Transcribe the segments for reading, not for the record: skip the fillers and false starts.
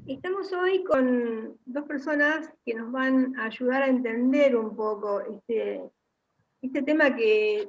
Estamos hoy con dos personas que nos van a ayudar a entender un poco este tema que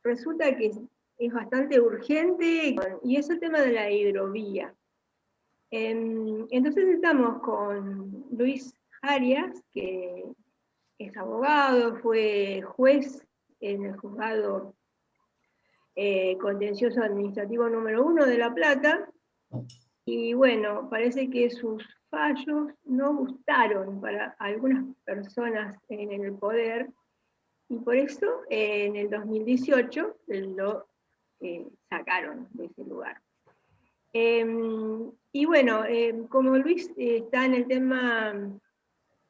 resulta que es bastante urgente y es el tema de la hidrovía. Entonces estamos con Luis Arias, que es abogado, fue juez en el juzgado contencioso administrativo número 1 de La Plata. Y bueno, parece que sus fallos no gustaron para algunas personas en el poder, y por eso en el 2018 lo sacaron de ese lugar. Y bueno, como Luis está en el tema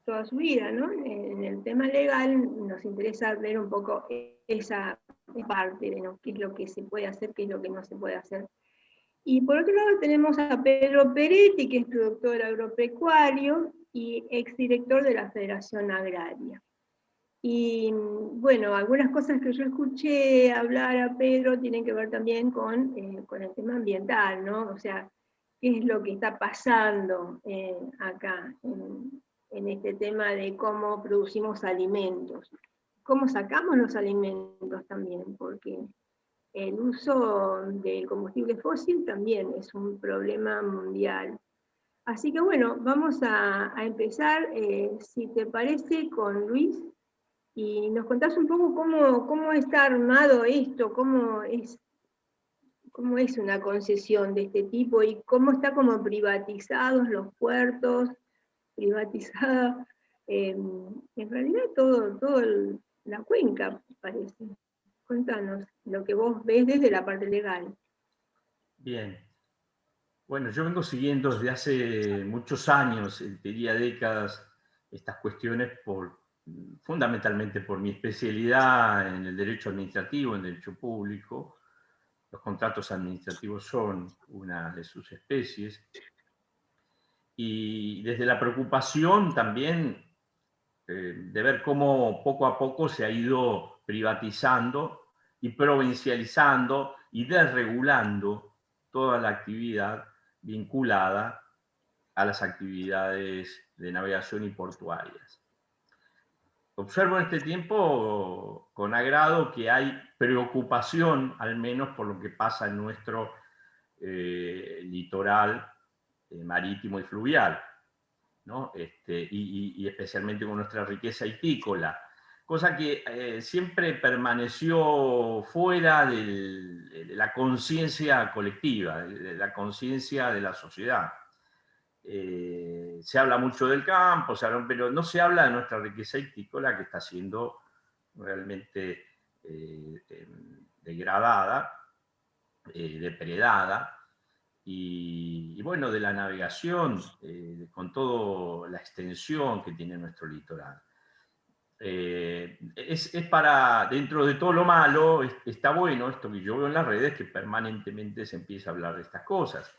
toda su vida, ¿no? En el tema legal, nos interesa ver un poco esa parte de, ¿no?, qué es lo que se puede hacer, qué es lo que no se puede hacer. Y por otro lado tenemos a Pedro Peretti, que es productor agropecuario y exdirector de la Federación Agraria. Y bueno, algunas cosas que yo escuché hablar a Pedro tienen que ver también con el tema ambiental, ¿no? O sea, qué es lo que está pasando acá en este tema de cómo producimos alimentos, cómo sacamos los alimentos también, porque el uso del combustible fósil también es un problema mundial. Así que bueno, vamos a empezar, si te parece, con Luis, y nos contás un poco cómo está armado esto, cómo es una concesión de este tipo y cómo está como privatizados los puertos, privatizada, en realidad todo la cuenca, parece. Contanos lo que vos ves desde la parte legal. Bien. Bueno, yo vengo siguiendo desde hace muchos años, diría décadas, estas cuestiones fundamentalmente por mi especialidad en el derecho administrativo, en el derecho público. Los contratos administrativos son una de sus especies. Y desde la preocupación también de ver cómo poco a poco se ha ido privatizando y provincializando y desregulando toda la actividad vinculada a las actividades de navegación y portuarias. Observo en este tiempo con agrado que hay preocupación, al menos por lo que pasa en nuestro litoral marítimo y fluvial, ¿no? Y especialmente con nuestra riqueza hipícola, cosa que siempre permaneció fuera de la conciencia colectiva, de la conciencia de la sociedad. Se habla mucho del campo, pero no se habla de nuestra riqueza hipícola, que está siendo realmente degradada, depredada, y bueno, de la navegación, con toda la extensión que tiene nuestro litoral. Es para, dentro de todo lo malo, está bueno esto que yo veo en las redes, que permanentemente se empieza a hablar de estas cosas,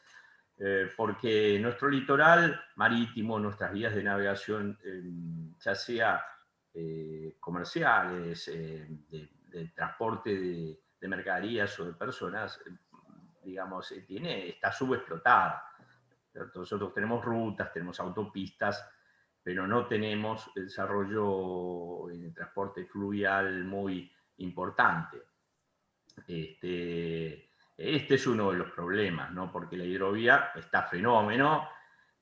porque nuestro litoral marítimo, nuestras vías de navegación, ya sea comerciales, de transporte de mercaderías o de personas, digamos, está subexplotada. Nosotros tenemos rutas, tenemos autopistas, pero no tenemos desarrollo en el transporte fluvial muy importante. Este es uno de los problemas, ¿no? Porque la hidrovía está fenómeno,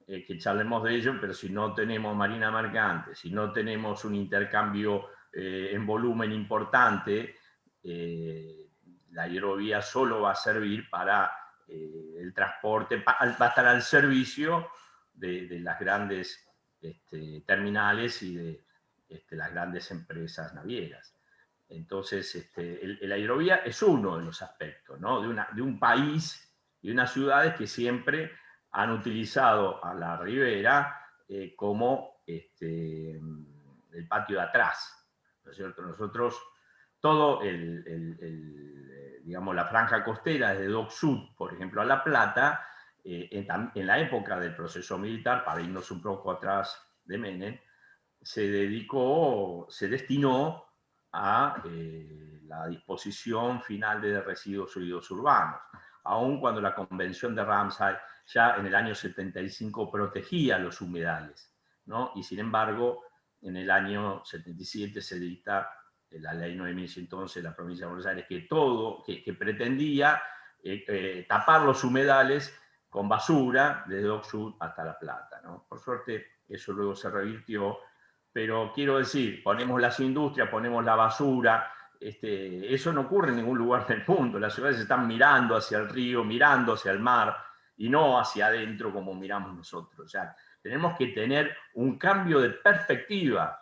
que charlemos de ello, pero si no tenemos marina mercante, si no tenemos un intercambio en volumen importante, la hidrovía solo va a servir para el transporte, va a estar al servicio de las grandes terminales y de las grandes empresas navieras. Entonces, la hidrovía es uno de los aspectos, ¿no? De un país y de unas ciudades que siempre han utilizado a la ribera como el patio de atrás, ¿no es cierto? Nosotros, todo digamos, la franja costera desde Dock Sud, por ejemplo, a La Plata, en la época del proceso militar, para irnos un poco atrás de Menem, se destinó a la disposición final de residuos sólidos urbanos. aun cuando la Convención de Ramsay ya en el año 75 protegía los humedales, ¿no? Y sin embargo, en el año 77 se dicta la ley 9111 de la provincia de Buenos Aires, que pretendía tapar los humedales con basura desde Dock Sud hasta La Plata, ¿no? Por suerte eso luego se revirtió, pero quiero decir, ponemos las industrias, ponemos la basura, eso no ocurre en ningún lugar del mundo. Las ciudades están mirando hacia el río, mirando hacia el mar, y no hacia adentro como miramos nosotros. O sea, tenemos que tener un cambio de perspectiva,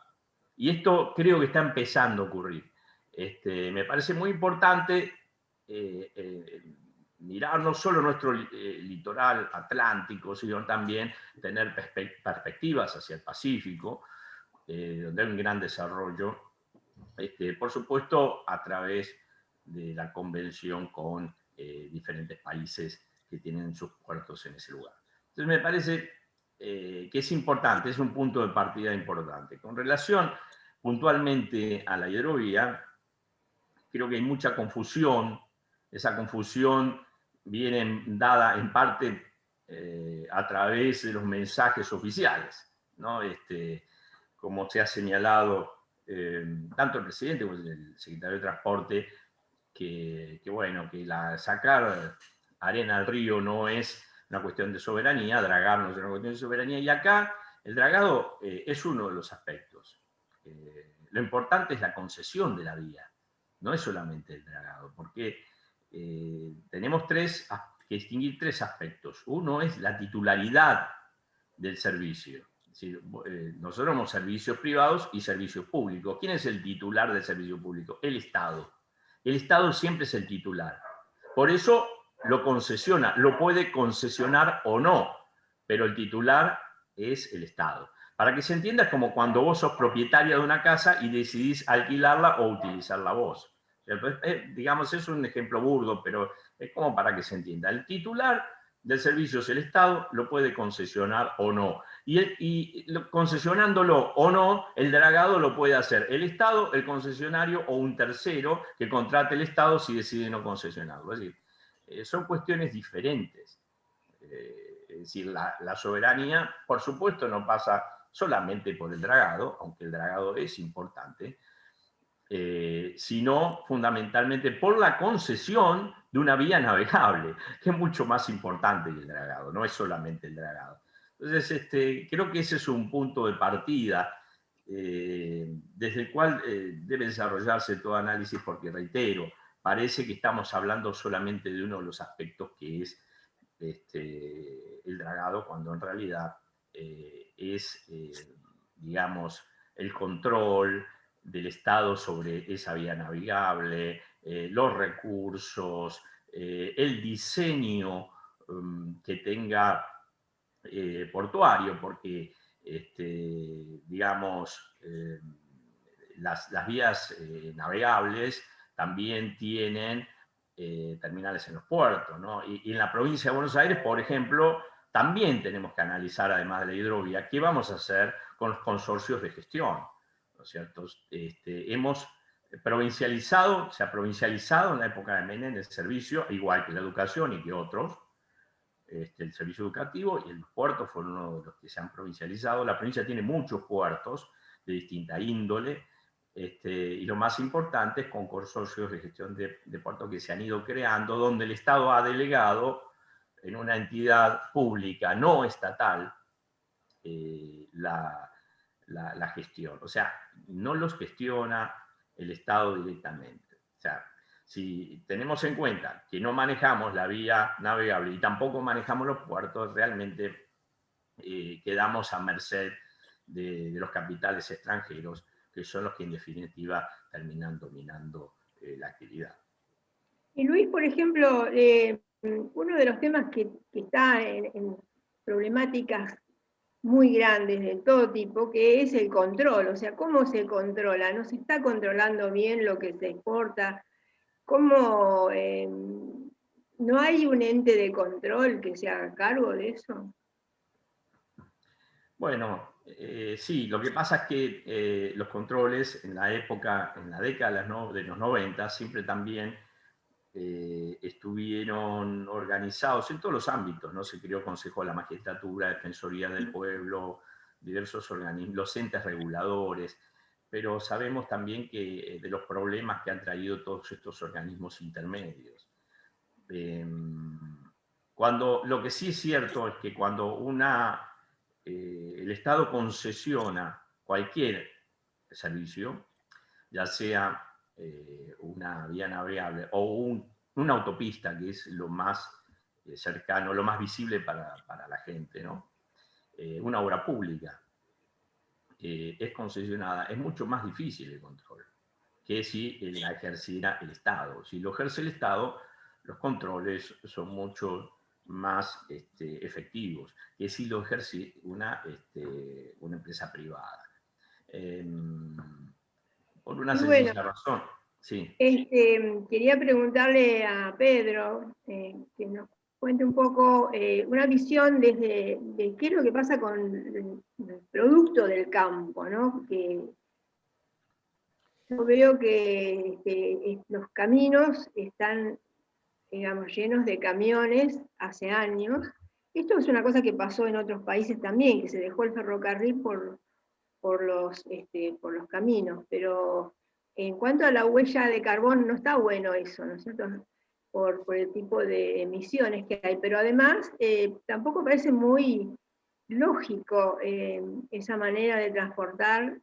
y esto creo que está empezando a ocurrir. Me parece muy importante mirar no solo nuestro litoral atlántico, sino también tener perspectivas hacia el Pacífico, donde hay un gran desarrollo, por supuesto a través de la convención con diferentes países que tienen sus puertos en ese lugar. Entonces me parece que es importante, es un punto de partida importante. Con relación puntualmente a la hidrovía, creo que hay mucha confusión. Esa confusión viene dada en parte a través de los mensajes oficiales, ¿no? Como se ha señalado tanto el presidente como el secretario de Transporte, que bueno, que sacar arena al río no es una cuestión de soberanía, dragar no es una cuestión de soberanía, y acá el dragado es uno de los aspectos. Lo importante es la concesión de la vía, no es solamente el dragado, porque tenemos que distinguir tres aspectos. Uno es la titularidad del servicio. Es decir, nosotros tenemos servicios privados y servicios públicos. ¿Quién es el titular del servicio público? El Estado. El Estado siempre es el titular. Por eso lo concesiona, lo puede concesionar o no, pero el titular es el Estado. Para que se entienda, es como cuando vos sos propietaria de una casa y decidís alquilarla o utilizarla vos. Digamos, es un ejemplo burdo, pero es como para que se entienda. El titular del servicio es el Estado, lo puede concesionar o no. Y concesionándolo o no, el dragado lo puede hacer el Estado, el concesionario o un tercero que contrate el Estado si decide no concesionarlo. Es decir, son cuestiones diferentes. Es decir, la soberanía, por supuesto, no pasa solamente por el dragado, aunque el dragado es importante, sino fundamentalmente por la concesión de una vía navegable, que es mucho más importante que el dragado, no es solamente el dragado. Entonces, creo que ese es un punto de partida desde el cual debe desarrollarse todo análisis, porque reitero, parece que estamos hablando solamente de uno de los aspectos que es el dragado, cuando en realidad es, digamos, el control del Estado sobre esa vía navegable, los recursos, el diseño que tenga portuario, porque digamos, las vías navegables también tienen terminales en los puertos, ¿no? Y en la provincia de Buenos Aires, por ejemplo, también tenemos que analizar, además de la hidrovía, qué vamos a hacer con los consorcios de gestión, ¿no es cierto? Hemos provincializado, se ha provincializado en la época de Menem el servicio, igual que la educación y que otros, el servicio educativo, y los puertos fueron uno de los que se han provincializado. La provincia tiene muchos puertos de distinta índole, y lo más importante es con consorcios de gestión de puertos que se han ido creando, donde el Estado ha delegado en una entidad pública, no estatal, la gestión. O sea, no los gestiona el Estado directamente. O sea, si tenemos en cuenta que no manejamos la vía navegable y tampoco manejamos los puertos, realmente quedamos a merced de los capitales extranjeros, que son los que en definitiva terminan dominando la actividad. Y Luis, por ejemplo, uno de los temas que está en problemáticas muy grandes de todo tipo, que es el control, o sea, cómo se controla, no se está controlando bien lo que se exporta, cómo no hay un ente de control que se haga cargo de eso. Bueno, sí, lo que pasa es que los controles en la época, en la década de los 90, siempre también estuvieron organizados en todos los ámbitos, ¿no? Se creó Consejo de la Magistratura, Defensoría del Pueblo, diversos organismos, los entes reguladores, pero sabemos también que de los problemas que han traído todos estos organismos intermedios. Lo que sí es cierto es que cuando el Estado concesiona cualquier servicio, ya sea una vía navegable o una autopista, que es lo más cercano, lo más visible para la gente, ¿no? Una obra pública es concesionada, es mucho más difícil el control que si la ejerciera el Estado. Si lo ejerce el Estado, los controles son mucho más efectivos que si lo ejerce una empresa privada. Por una sencilla razón. Sí. Quería preguntarle a Pedro que nos cuente un poco una visión de qué es lo que pasa con el producto del campo, ¿no? Que yo veo que los caminos están, digamos, llenos de camiones hace años. Esto es una cosa que pasó en otros países también, que se dejó el ferrocarril por los caminos, pero en cuanto a la huella de carbón no está bueno eso, ¿no es cierto? Por el tipo de emisiones que hay, pero además tampoco parece muy lógico esa manera de transportar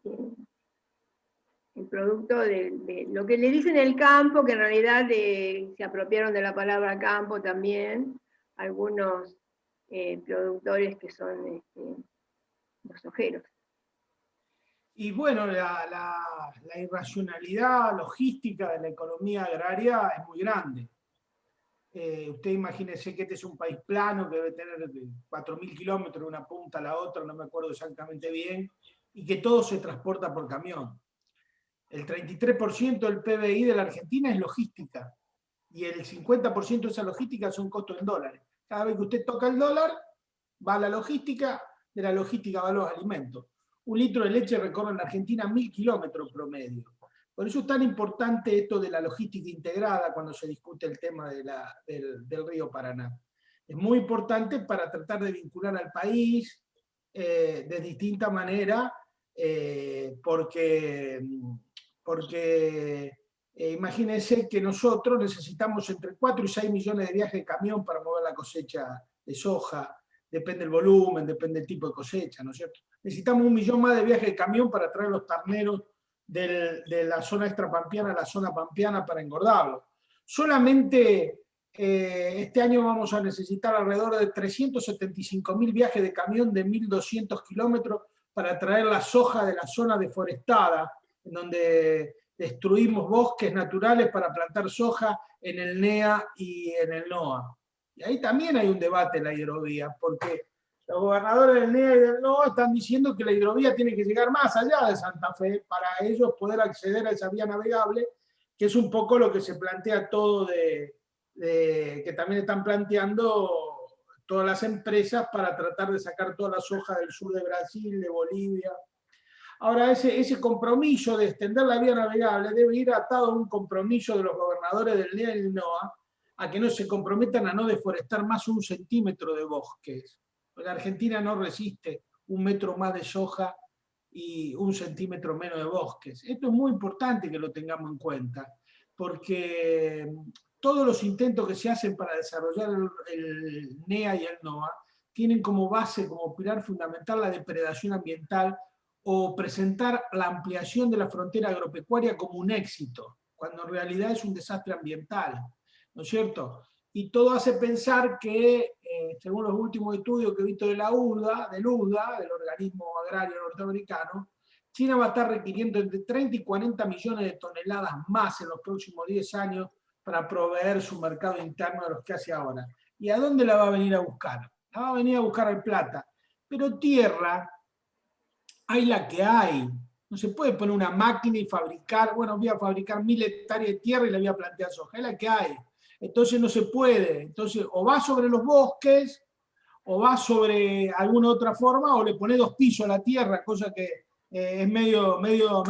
el producto de lo que le dicen el campo, que en realidad se apropiaron de la palabra campo también, algunos productores que son los ojeros. Y bueno, la irracionalidad logística de la economía agraria es muy grande. Usted imagínese que este es un país plano que debe tener 4.000 kilómetros de una punta a la otra, no me acuerdo exactamente bien, y que todo se transporta por camión. El 33% del PBI de la Argentina es logística, y el 50% de esa logística son costos en dólares. Cada vez que usted toca el dólar, va a la logística, de la logística va a los alimentos. Un litro de leche recorre en Argentina 1.000 kilómetros promedio. Por eso es tan importante esto de la logística integrada cuando se discute el tema del río Paraná. Es muy importante para tratar de vincular al país de distinta manera, porque imagínense que nosotros necesitamos entre 4 y 6 millones de viajes de camión para mover la cosecha de soja, depende del volumen, depende del tipo de cosecha, ¿no es cierto? Necesitamos 1 millón más de viajes de camión para traer los terneros de la zona extrapampeana a la zona pampeana para engordarlos. Solamente este año vamos a necesitar alrededor de 375.000 viajes de camión de 1.200 kilómetros para traer la soja de la zona deforestada, en donde destruimos bosques naturales para plantar soja en el NEA y en el NOA. Y ahí también hay un debate en la hidrovía, porque los gobernadores del NEA y del NOA están diciendo que la hidrovía tiene que llegar más allá de Santa Fe para ellos poder acceder a esa vía navegable, que es un poco lo que se plantea todo que también están planteando todas las empresas para tratar de sacar toda la soja del sur de Brasil, de Bolivia. Ahora, ese compromiso de extender la vía navegable debe ir atado a un compromiso de los gobernadores del NEA y del NOA a que no se comprometan a no deforestar más 1 centímetro de bosques. La Argentina no resiste 1 metro más de soja y 1 centímetro menos de bosques. Esto es muy importante que lo tengamos en cuenta, porque todos los intentos que se hacen para desarrollar el NEA y el NOA tienen como base, como pilar fundamental, la depredación ambiental o presentar la ampliación de la frontera agropecuaria como un éxito, cuando en realidad es un desastre ambiental, ¿no es cierto? Y todo hace pensar que, según los últimos estudios que he visto de la UDA, del Organismo Agrario Norteamericano, China va a estar requiriendo entre 30 y 40 millones de toneladas más en los próximos 10 años para proveer su mercado interno de los que hace ahora. ¿Y a dónde la va a venir a buscar? La va a venir a buscar al plata. Pero tierra, hay la que hay. No se puede poner una máquina y fabricar, bueno, voy a fabricar 1.000 hectáreas de tierra y la voy a plantear soja. Es la que hay. Entonces no se puede. Entonces o va sobre los bosques, o va sobre alguna otra forma, o le pone 2 pisos a la tierra, cosa que es medio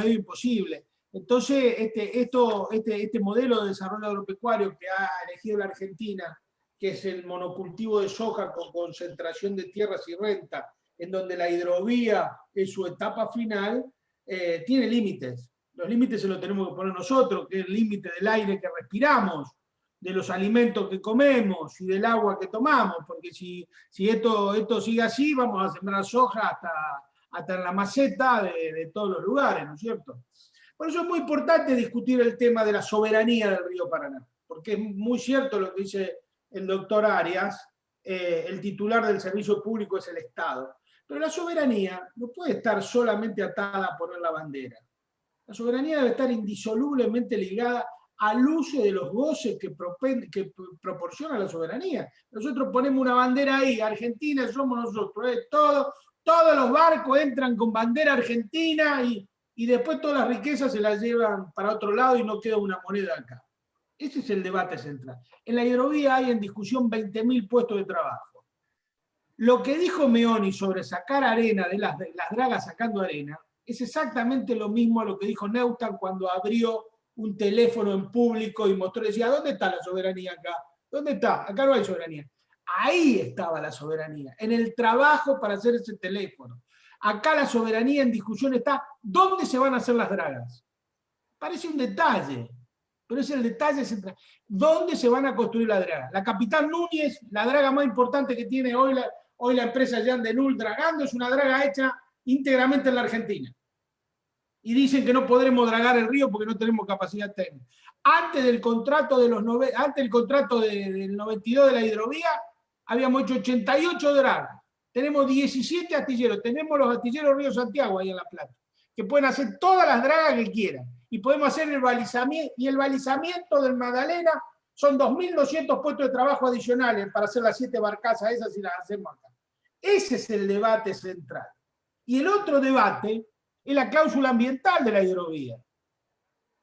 imposible. Entonces, este modelo de desarrollo agropecuario que ha elegido la Argentina, que es el monocultivo de soja con concentración de tierras y renta, en donde la hidrovía es su etapa final, tiene límites. Los límites se los tenemos que poner nosotros, que es el límite del aire que respiramos, de los alimentos que comemos y del agua que tomamos, porque si esto sigue así, vamos a sembrar soja hasta en la maceta de todos los lugares, ¿no es cierto? Por eso es muy importante discutir el tema de la soberanía del río Paraná, porque es muy cierto lo que dice el doctor Arias, el titular del servicio público es el Estado. Pero la soberanía no puede estar solamente atada a poner la bandera. La soberanía debe estar indisolublemente ligada al uso de los goces que proporciona la soberanía. Nosotros ponemos una bandera ahí, Argentina somos nosotros, todos los barcos entran con bandera argentina y después todas las riquezas se las llevan para otro lado y no queda una moneda acá. Ese es el debate central. En la hidrovía hay en discusión 20.000 puestos de trabajo. Lo que dijo Meoni sobre sacar arena de las dragas sacando arena es exactamente lo mismo a lo que dijo Neustadt cuando abrió un teléfono en público y mostró, decía, ¿dónde está la soberanía acá? ¿Dónde está? Acá no hay soberanía. Ahí estaba la soberanía, en el trabajo para hacer ese teléfono. Acá la soberanía en discusión está, ¿dónde se van a hacer las dragas? Parece un detalle, pero es el detalle central. ¿Dónde se van a construir las dragas? La Capitán Núñez, la draga más importante que tiene hoy la empresa Jean de Null dragando, es una draga hecha íntegramente en la Argentina. Y dicen que no podremos dragar el río porque no tenemos capacidad técnica. Antes del contrato del 92 de la hidrovía, habíamos hecho 88 dragas. Tenemos 17 astilleros. Tenemos los astilleros Río Santiago ahí en La Plata, que pueden hacer todas las dragas que quieran. Y podemos hacer el balizamiento. Y el balizamiento del Magdalena son 2.200 puestos de trabajo adicionales para hacer las 7 barcazas esas y las hacemos acá. Ese es el debate central. Y el otro debate es la cláusula ambiental de la hidrovía.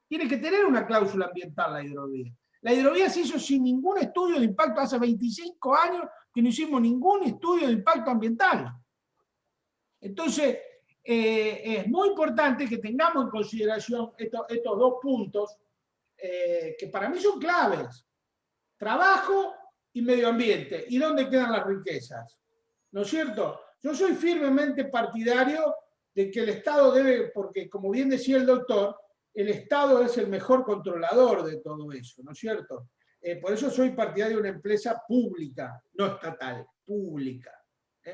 Tiene que tener una cláusula ambiental la hidrovía. La hidrovía se hizo sin ningún estudio de impacto. Hace 25 años que no hicimos ningún estudio de impacto ambiental. Entonces, es muy importante que tengamos en consideración estos dos puntos que para mí son claves. Trabajo y medio ambiente. ¿Y dónde quedan las riquezas? ¿No es cierto? Yo soy firmemente partidario de que el Estado debe, porque como bien decía el doctor, el Estado es el mejor controlador de todo eso, ¿no es cierto? Por eso soy partidario de una empresa pública, no estatal, pública.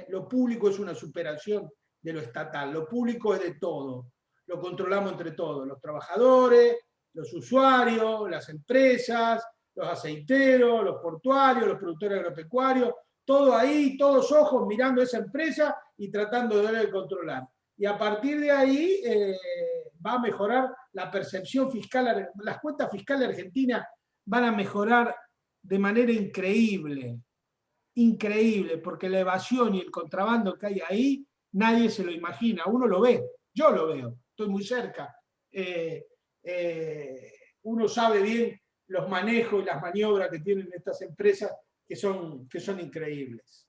Lo público es una superación de lo estatal, lo público es de todo, lo controlamos entre todos, los trabajadores, los usuarios, las empresas, los aceiteros, los portuarios, los productores agropecuarios, todo ahí, todos ojos mirando esa empresa y tratando de controlar. Y a partir de ahí va a mejorar la percepción fiscal, las cuentas fiscales argentinas van a mejorar de manera increíble, increíble, porque la evasión y el contrabando que hay ahí, nadie se lo imagina, uno lo ve, yo lo veo, estoy muy cerca. Uno sabe bien los manejos y las maniobras que tienen estas empresas que son increíbles.